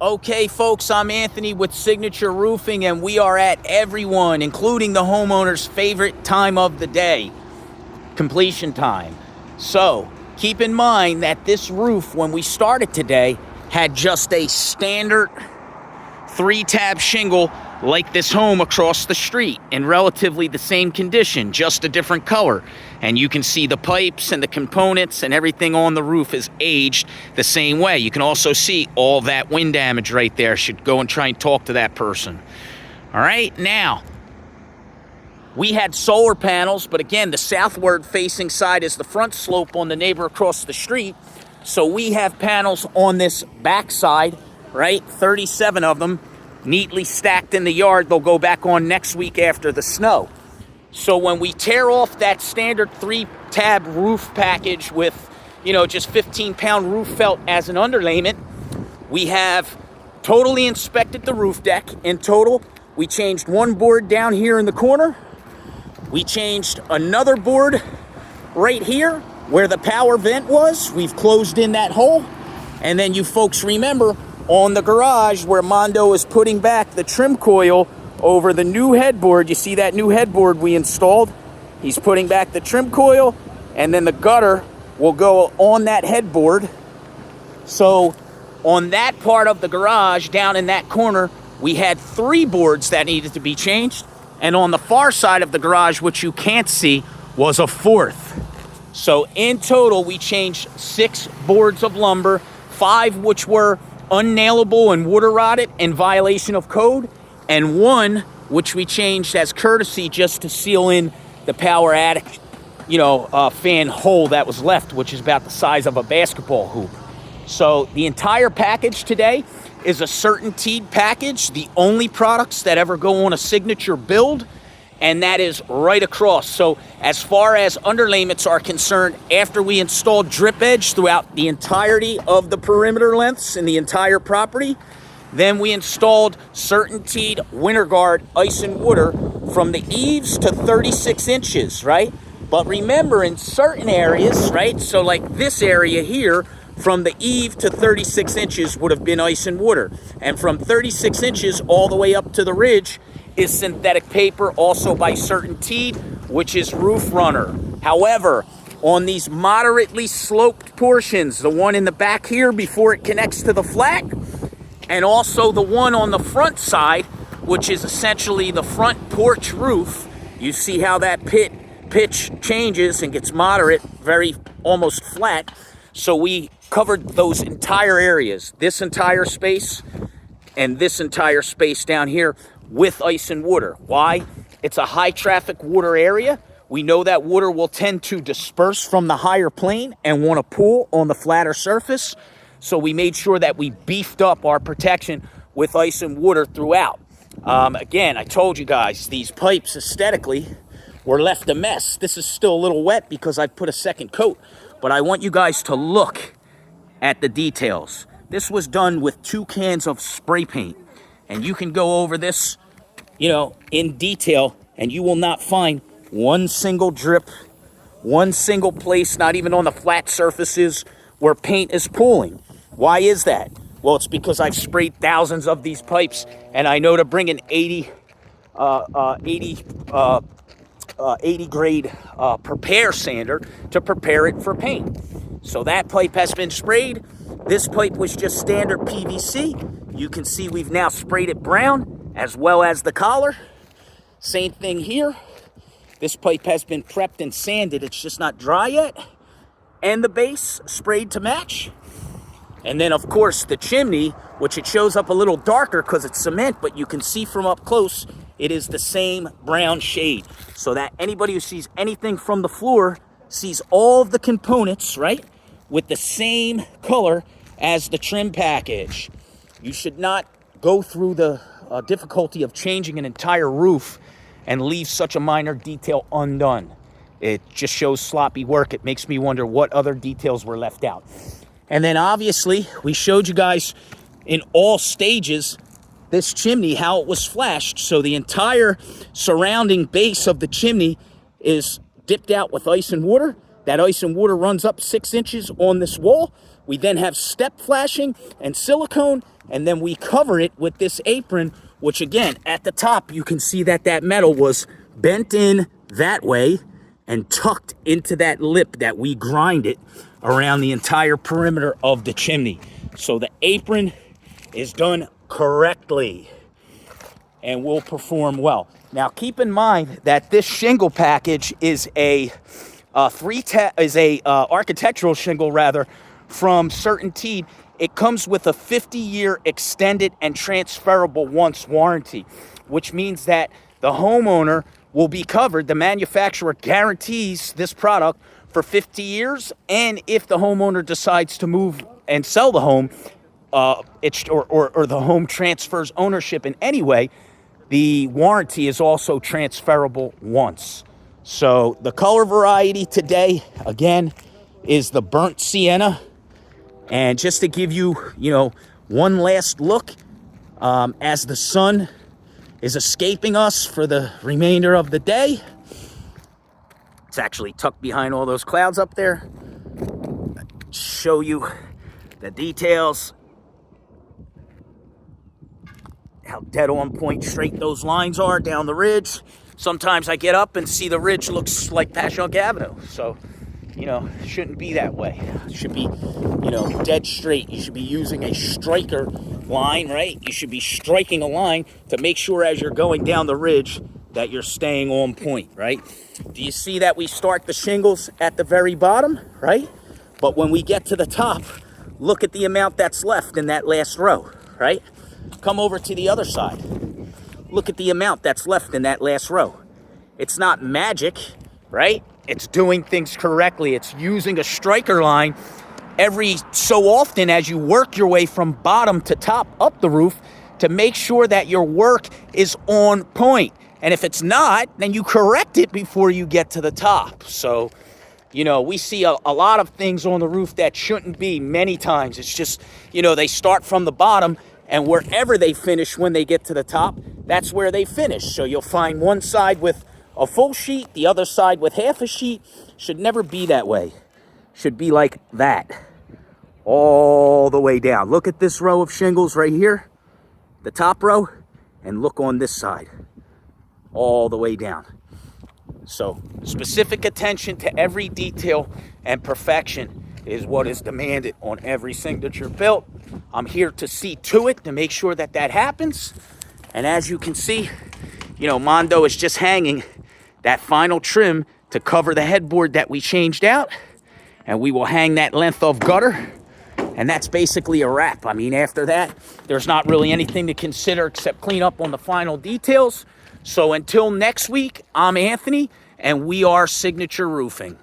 Okay, folks, I'm Anthony with Signature Roofing, and we are at everyone, including the homeowner's favorite time of the day, completion time. So, keep in mind that this roof, when we started today, had just a standard 3-tab shingle like this home across the street in relatively the same condition, just a different color. And you can see the pipes and the components and everything on the roof is aged the same way. You can also see all that wind damage right there. Should go and try and talk to that person. All right, now, we had solar panels, but again, the southward facing side is the front slope on the neighbor across the street. So we have panels on this back side, right? 37 of them, neatly stacked in the yard. They'll go back on next week after the snow. So when we tear off that standard 3-tab roof package with, just 15-pound roof felt as an underlayment, we have totally inspected the roof deck. In total, we changed one board down here in the corner. We changed another board right here where the power vent was. We've closed in that hole. And then you folks remember on the garage where Mondo is putting back the trim coil over the new headboard. You see that new headboard we installed? He's putting back the trim coil, and then the gutter will go on that headboard. So on that part of the garage, down in that corner, we had 3 boards that needed to be changed. And on the far side of the garage, which you can't see, was a 4th. So in total, we changed 6 boards of lumber, 5 which were unnailable and water rotted in violation of code, and 1 which we changed as courtesy just to seal in the power attic, fan hole that was left, which is about the size of a basketball hoop. So the entire package today is a CertainTeed package, the only products that ever go on a signature build, and that is right across. So as far as underlayments are concerned, after we installed drip edge throughout the entirety of the perimeter lengths in the entire property, then we installed CertainTeed WinterGuard ice and water from the eaves to 36 inches, right? But remember, in certain areas, right, so like this area here, from the eave to 36 inches would have been ice and water. And from 36 inches all the way up to the ridge is synthetic paper, also by CertainTeed, which is Roof Runner. However, on these moderately sloped portions, the one in the back here before it connects to the flat, and also the one on the front side, which is essentially the front porch roof, you see how that pitch changes and gets moderate, very almost flat. So we covered those entire areas, this entire space and this entire space down here, with ice and water. Why? It's a high traffic water area. We know that water will tend to disperse from the higher plane and want to pool on the flatter surface. So we made sure that we beefed up our protection with ice and water throughout. Again, I told you guys, these pipes aesthetically were left a mess. This is still a little wet because I put a second coat, but I want you guys to look at the details. This was done with 2 cans of spray paint, and you can go over this, in detail, and you will not find one single drip, one single place, not even on the flat surfaces where paint is pooling. Why is that? Well, it's because I've sprayed thousands of these pipes, and I know to bring an 80 grade prepare sander to prepare it for paint. So that pipe has been sprayed. This pipe was just standard PVC. You can see we've now sprayed it brown, as well as the collar. Same thing here. This pipe has been prepped and sanded. It's just not dry yet. And the base sprayed to match. And then, of course, the chimney, which it shows up a little darker because it's cement, but you can see from up close, it is the same brown shade. So that anybody who sees anything from the floor sees all of the components, right, with the same color as the trim package. You should not go through the difficulty of changing an entire roof and leave such a minor detail undone. It just shows sloppy work. It makes me wonder what other details were left out. And then obviously we showed you guys in all stages this chimney, how it was flashed. So the entire surrounding base of the chimney is dipped out with ice and water. That ice and water runs up 6 inches on this wall, We then have step flashing and silicone, and then we cover it with this apron, which again, at the top, you can see that that metal was bent in that way and tucked into that lip that we grind it around the entire perimeter of the chimney. So the apron is done correctly and will perform well. Now keep in mind that this shingle package is a architectural shingle rather from CertainTeed. It comes with a 50-year extended and transferable once warranty, which means that the homeowner will be covered. The manufacturer guarantees this product for 50 years, and if the homeowner decides to move and sell the home, or the home transfers ownership in any way, the warranty is also transferable once. So the color variety today, again, is the burnt sienna. And just to give you, one last look, as the sun is escaping us for the remainder of the day. It's actually tucked behind all those clouds up there. Show you the details. How dead on point straight those lines are down the ridge. Sometimes I get up and see the ridge looks like Passyunk Avenue. So, it shouldn't be that way. It should be, dead straight. You should be using a striker line, right? You should be striking a line to make sure as you're going down the ridge that you're staying on point, right? Do you see that we start the shingles at the very bottom, right? But when we get to the top, look at the amount that's left in that last row, right? Come over to the other side. Look at the amount that's left in that last row. It's not magic, right? It's doing things correctly. It's using a striker line every so often as you work your way from bottom to top up the roof to make sure that your work is on point. And if it's not, then you correct it before you get to the top. So, we see a lot of things on the roof that shouldn't be many times. It's just, they start from the bottom, and wherever they finish when they get to the top, that's where they finish. So you'll find one side with a full sheet, the other side with half a sheet. Should never be that way. Should be like that, all the way down. Look at this row of shingles right here, the top row, and look on this side, all the way down. So specific attention to every detail and perfection is what is demanded on every signature built. I'm here to see to it to make sure that that happens. And as you can see, Mondo is just hanging that final trim to cover the headboard that we changed out. And we will hang that length of gutter. And that's basically a wrap. I mean, after that, there's not really anything to consider except clean up on the final details. So until next week, I'm Anthony, and we are Signature Roofing.